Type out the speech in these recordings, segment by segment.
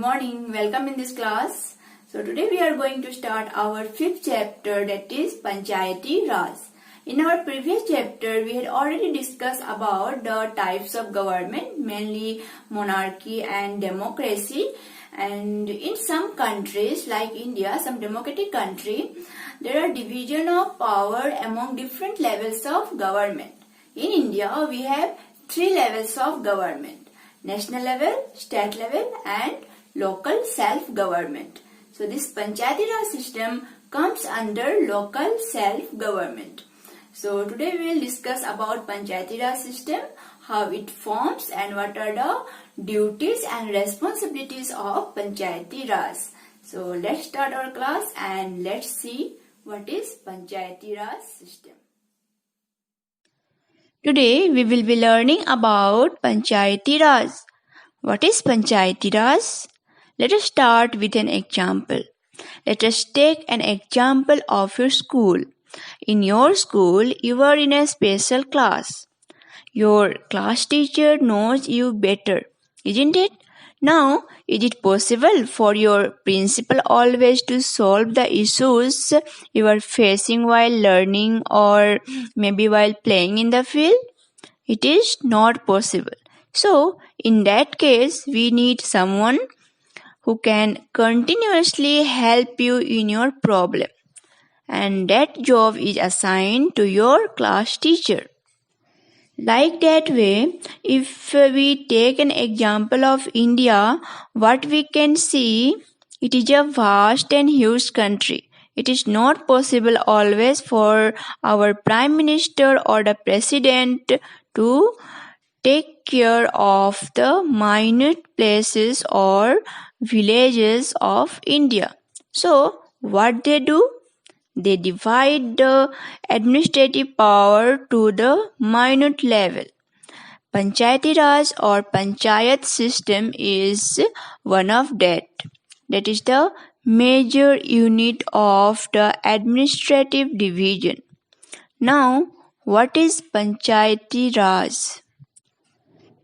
morning. Welcome in this class. So today we are going to start our fifth chapter, that is Panchayati Raj. In our previous chapter we had already discussed about the types of government, mainly monarchy and democracy. And in some countries like India, some democratic country, there are division of power among different levels of government. In India we have three levels of government: national level, state level and local self-government. So this Panchayati Raj system comes under local self-government. So today we will discuss about Panchayati Raj system, how it forms and what are the duties and responsibilities of Panchayati Raj. So let's start our class and let's see what is Panchayati Raj system. Today we will be learning about Panchayati Raj. What is Panchayati Raj? Let us start with an example. Let us take an example of your school. In your school, you are in a special class. Your class teacher knows you better, isn't it? Now, is it possible for your principal always to solve the issues you are facing while learning or maybe while playing in the field? It is not possible. So, in that case, we need someone who can continuously help you in your problem. And that job is assigned to your class teacher. Like that way, if we take an example of India, what we can see, it is a vast and huge country. It is not possible always for our Prime Minister or the President to take care of the minute places or villages of India. So, what they do? They divide the administrative power to the minute level. Panchayati Raj or Panchayat system is one of that. That is the major unit of the administrative division. Now, what is Panchayati Raj?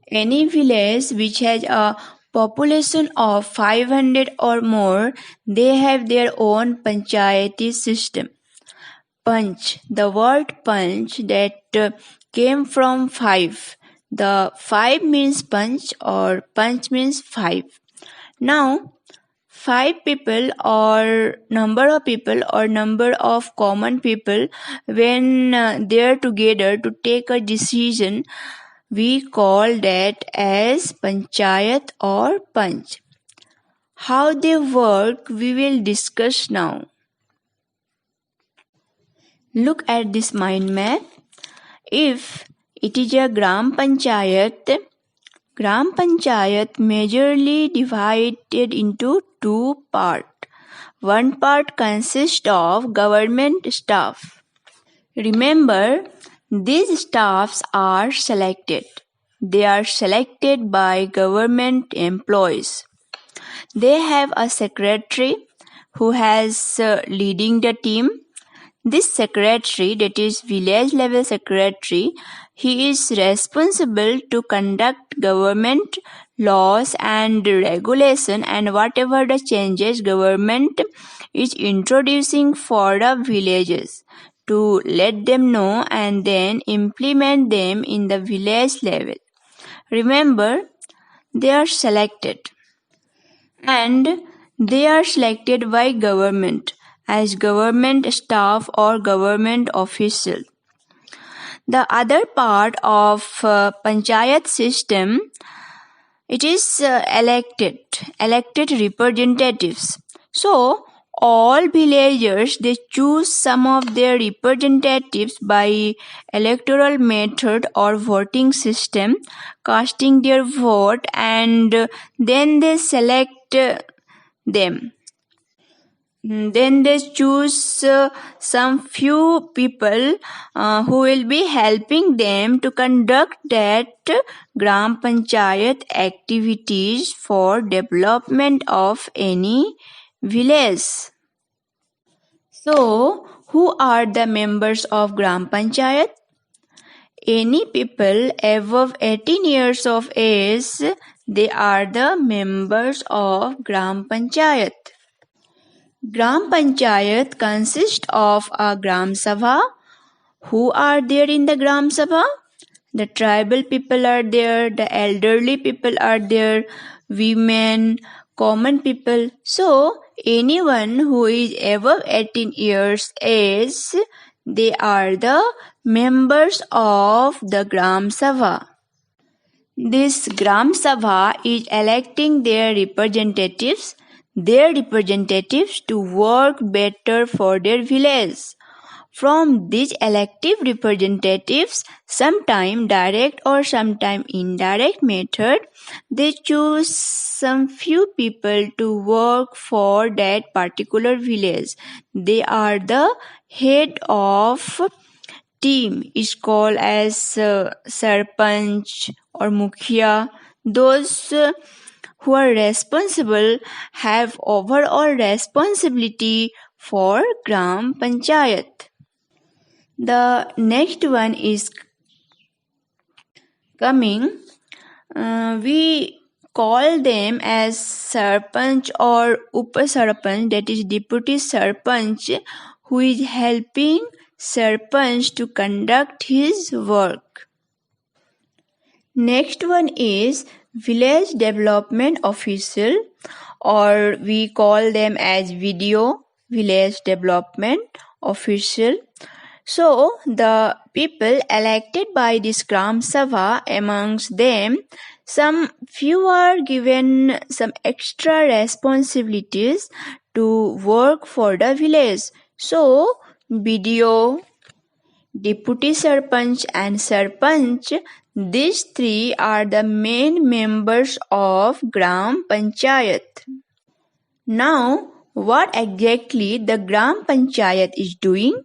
Any village which has a population of 500 or more, they have their own Panchayati system. Panch, the word Panch that came from 5. The 5 means Panch or Panch means 5. Now, 5 people or number of people or number of common people, when they are together to take a decision, we call that as Panchayat or Panch. How they work we will discuss now. Look at this mind map. If it is a Gram Panchayat majorly divided into two parts. One part consists of government staff. Remember, these staffs are selected. They are selected by government employees. They have a secretary who has leading the team. This secretary, that is village level secretary, he is responsible to conduct government laws and regulation and whatever the changes government is introducing for the villages, to let them know and then implement them in the village level. Remember, they are selected and they are selected by government as government staff or government official. The other part of Panchayat system, it is elected representatives. So, all villagers, they choose some of their representatives by electoral method or voting system, casting their vote, and then they select them. Then they choose some few people who will be helping them to conduct that Gram Panchayat activities for development of any village. So, who are the members of Gram Panchayat? Any people above 18 years of age, They are the members of Gram Panchayat. Gram Panchayat consists of a Gram Sabha. Who are there in the Gram Sabha? The tribal people are there, the elderly people are there, women, common people. So, anyone who is above 18 years age, they are the members of the Gram Sabha. This Gram Sabha is electing their representatives to work better for their village. From these elective representatives, sometime direct or sometime indirect method, they choose some few people to work for that particular village. They are the head of team, is called as sarpanch or mukhya. Those who are responsible have overall responsibility for Gram Panchayat. The next one is coming. We call them as sarpanch or upasarpanch, that is deputy sarpanch, who is helping sarpanch to conduct his work. Next one is village development official, or we call them as VDO, village development official. So, the people elected by this Gram Sabha, amongst them, some few are given some extra responsibilities to work for the village. So, BDO, Deputy Sarpanch and Sarpanch, these three are the main members of Gram Panchayat. Now, what exactly the Gram Panchayat is doing?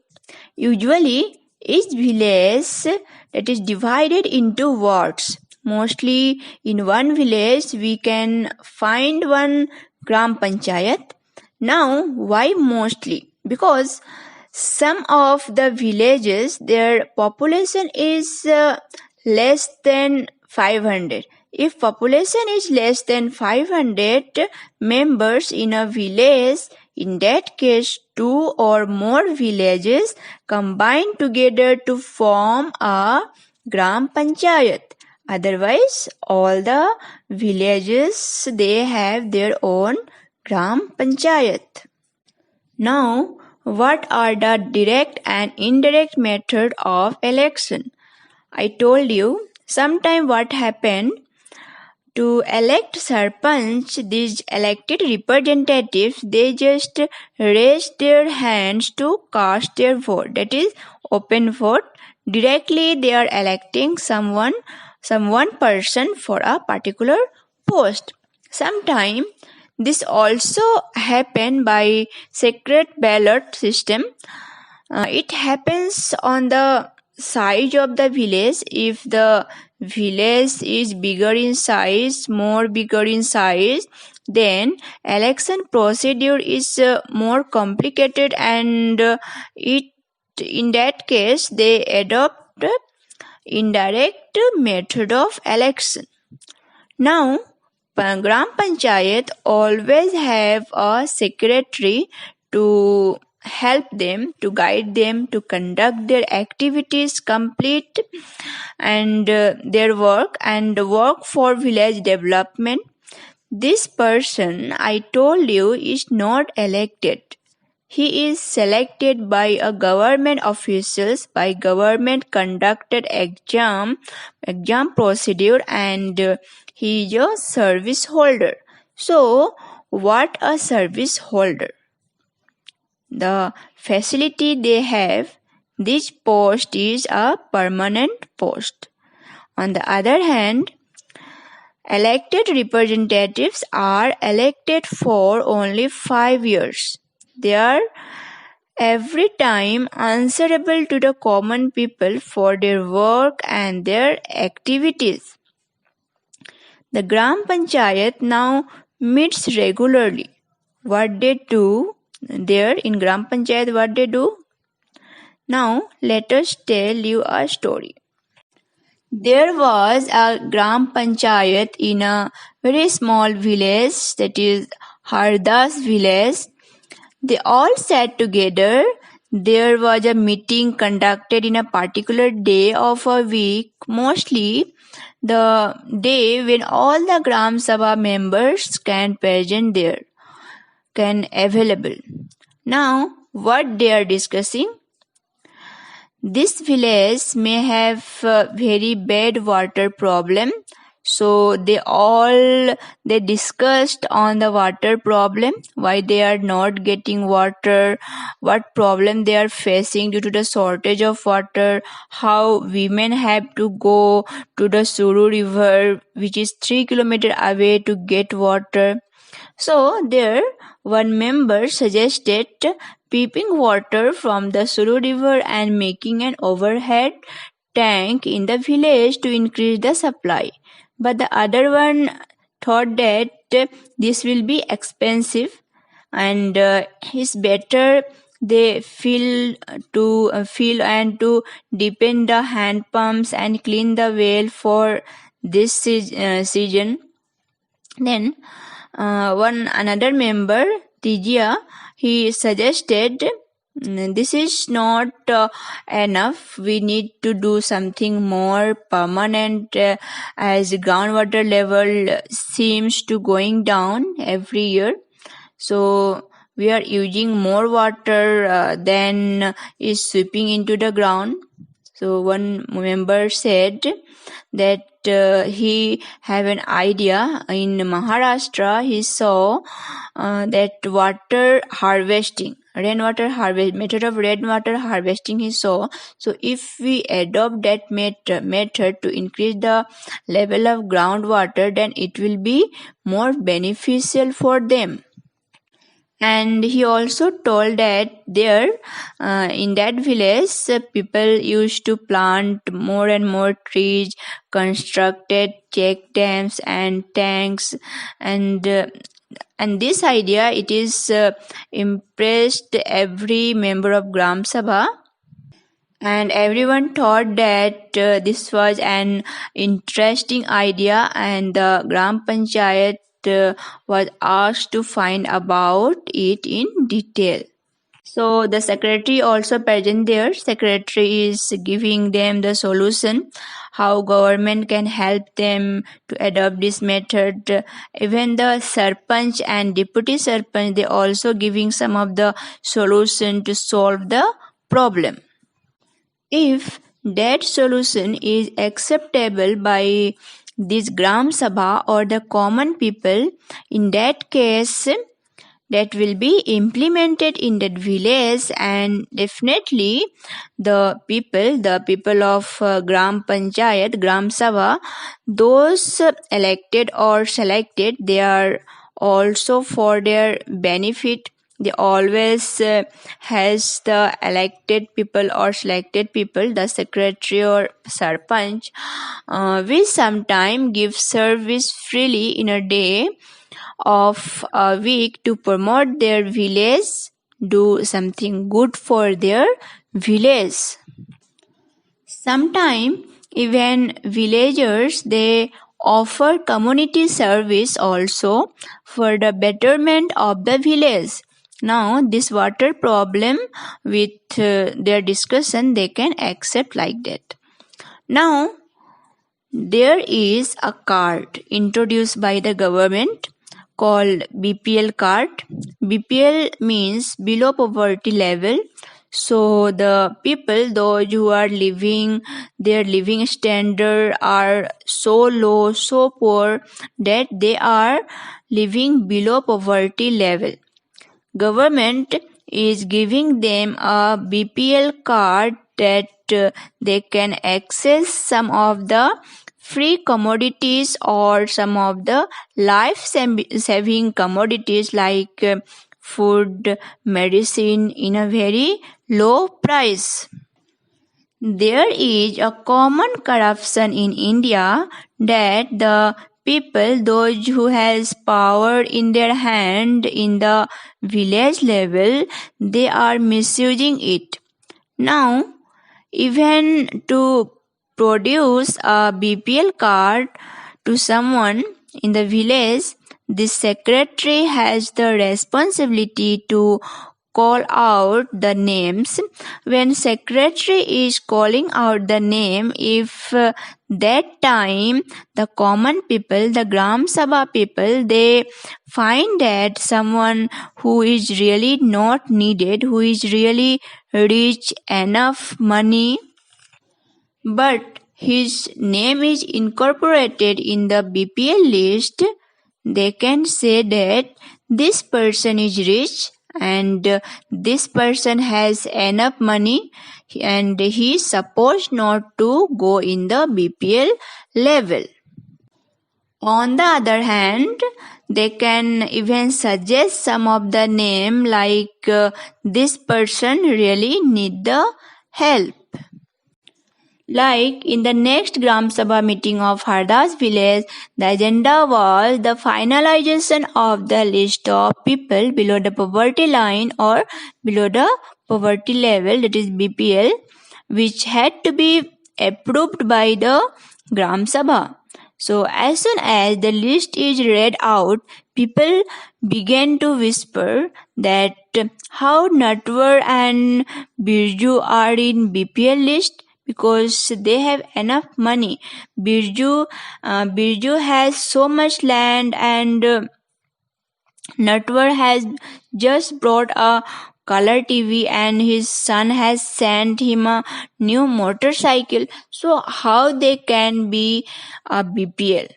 Usually, each village that is divided into wards. Mostly in one village we can find one Gram Panchayat. Now, why mostly? Because some of the villages, their population is less than 500. If population is less than 500 members in a village, in that case, 2 or more villages combine together to form a Gram Panchayat. Otherwise, all the villages, they have their own Gram Panchayat. Now, what are the direct and indirect method of election? I told you, sometime what happened, to elect sarpanch, these elected representatives, they just raise their hands to cast their vote. That is open vote. Directly they are electing some one person for a particular post. Sometime this also happen by secret ballot system. It happens on the size of the village. If the village is bigger in size, more bigger in size, then election procedure is more complicated, and in that case they adopt indirect method of election. Now, Gram Panchayat always have a secretary to help them, to guide them, to conduct their activities, complete and their work and work for village development. This person, I told you, is not elected. He is selected by a government officials, by government conducted exam procedure, and he is a service holder. So, what a service holder? The facility they have, this post is a permanent post. On the other hand, elected representatives are elected for only 5 years. They are every time answerable to the common people for their work and their activities. The Gram Panchayat now meets regularly. What they do there in Gram Panchayat, what they do? Now let us tell you a story. There was a Gram Panchayat in a very small village, that is Hardas village. They all sat together. There was a meeting conducted in a particular day of a week, mostly the day when all the Gram Sabha members can present there, can available. Now, what they are discussing? This village may have a very bad water problem, so they discussed on the water problem, why they are not getting water, what problem they are facing due to the shortage of water, how women have to go to the Suru river, which is 3 kilometers away, to get water. So there one member suggested piping water from the Suru river and making an overhead tank in the village to increase the supply. But the other one thought that this will be expensive, and it's better they fill and to deepen the hand pumps and clean the well for this season. Then one another member, Tijia, he suggested, this is not enough. We need to do something more permanent, as groundwater level seems to going down every year. So we are using more water than is sweeping into the ground. So one member said that he have an idea. In Maharashtra, he saw that method of rainwater harvesting he saw. So if we adopt that method to increase the level of groundwater, then it will be more beneficial for them. And he also told that there in that village people used to plant more and more trees, constructed check dams and tanks, and this idea it is impressed every member of Gram Sabha, and everyone thought that this was an interesting idea, and the Gram Panchayat was asked to find about it in detail. So the secretary also present there. Secretary is giving them the solution, how government can help them to adopt this method. Even the sarpanch and deputy sarpanch, they also giving some of the solution to solve the problem. If that solution is acceptable by this Gram Sabha or the common people, in that case that will be implemented in that village, and definitely the people of Gram Panchayat, Gram Sabha, those elected or selected, they are also for their benefit. They always has the elected people or selected people, the secretary or sarpanch, we sometime give service freely in a day of a week to promote their village, do something good for their village. Sometime even villagers, they offer community service also for the betterment of the village. Now this water problem, with their discussion, they can accept like that. Now there is a card introduced by the government called BPL card. BPL means below poverty level. So the people, those who are living, their living standard are so low, so poor, that they are living below poverty level. Government is giving them a BPL card that they can access some of the free commodities or some of the life-saving commodities like food, medicine in a very low price. There is a common corruption in India that the people, those who has power in their hand in the village level, they are misusing it. Now, even to produce a BPL card to someone in the village, the secretary has the responsibility to call out the names. When secretary is calling out the name, if that time the common people, the Gram Sabha people, they find that someone who is really not needed, who is really rich enough money, but his name is incorporated in the BPL list, they can say that this person is rich and this person has enough money and he is supposed not to go in the BPL level. On the other hand, they can even suggest some of the name like this person really need the help. Like in the next Gram Sabha meeting of Hardas village, the agenda was the finalization of the list of people below the poverty line or below the poverty level, that is BPL, which had to be approved by the Gram Sabha. So as soon as the list is read out, people began to whisper that how Natwar and Birju are in BPL list because they have enough money. Birju has so much land and Natwar has just brought a color TV and his son has sent him a new motorcycle. So how they can be a BPL?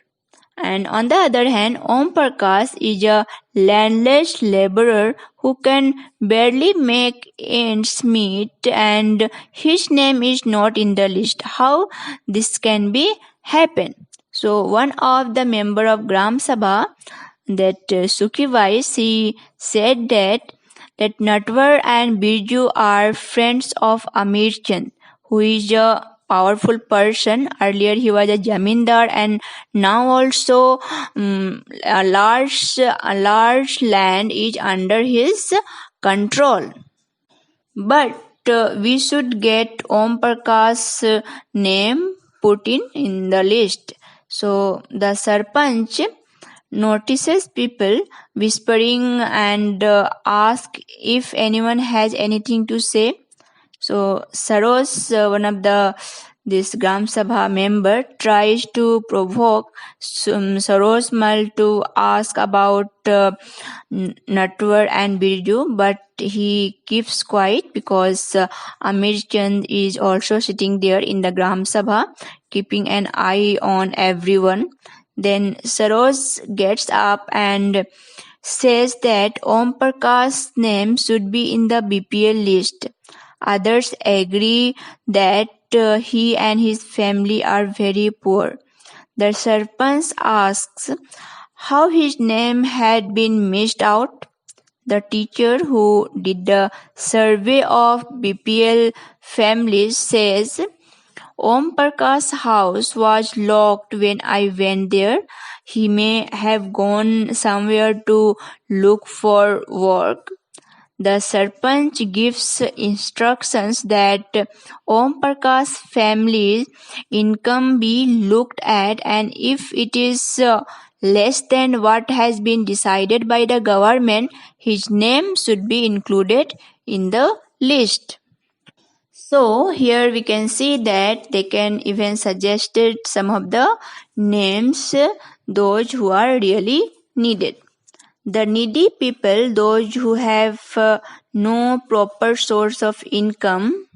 And on the other hand, Om Prakash is a landless laborer who can barely make ends meet and his name is not in the list. How this can be happen? So one of the member of Gram Sabha, that Sukhi Vais, he said that Natwar and Birju are friends of Amir Chand, who is a powerful person. Earlier he was a jamindar and now also a large land is under his control. But we should get Om Prakash's name put in the list. So the Sarpanch notices people whispering and ask if anyone has anything to say. So Saros, one of this Gram Sabha member, tries to provoke Saros Mal to ask about Natwar and Birju, but he keeps quiet because Amir Chand is also sitting there in the Gram Sabha, keeping an eye on everyone. Then Saros gets up and says that Om Prakash's name should be in the BPL list. Others agree that he and his family are very poor. The Sarpanch asks how his name had been missed out. The teacher who did the survey of BPL families says Om Prakash's house was locked when I went there. He may have gone somewhere to look for work. The Sarpanch gives instructions that Om Prakash's family's income be looked at, and if it is less than what has been decided by the government, his name should be included in the list. So here we can see that they can even suggested some of the names, those who are really needed. The needy people, those who have no proper source of income,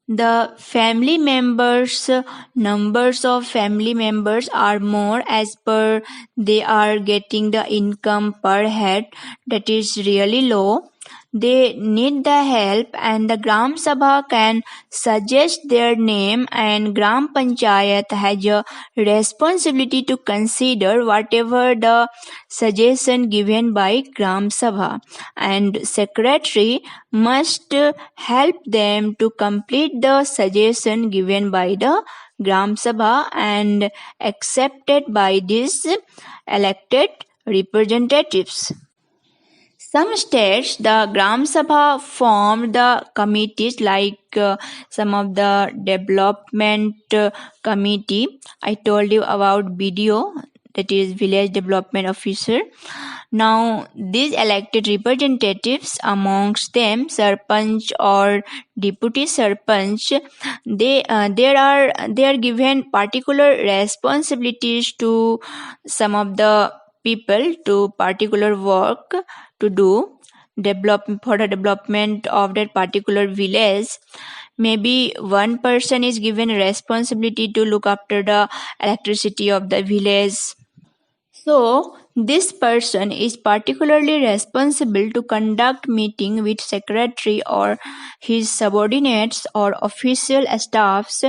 the family members, numbers of family members are more as per they are getting the income per head that is really low. They need the help and the Gram Sabha can suggest their name and Gram Panchayat has a responsibility to consider whatever the suggestion given by Gram Sabha and secretary must help them to complete the suggestion given by the Gram Sabha and accepted by these elected representatives. Some states, the Gram Sabha formed the committees like some of the development committee. I told you about BDO, that is Village Development Officer. Now, these elected representatives, amongst them Sarpanch or Deputy Sarpanch, they are given particular responsibilities to some of the people to particular work to do for the development of that particular village. Maybe one person is given responsibility to look after the electricity of the village. So this person is particularly responsible to conduct meeting with secretary or his subordinates or official staffs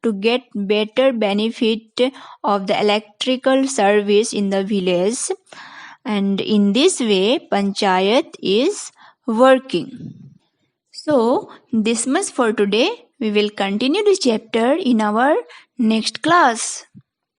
to get better benefit of the electrical service in the village. And in this way, Panchayat is working. So, this much for today. We will continue this chapter in our next class.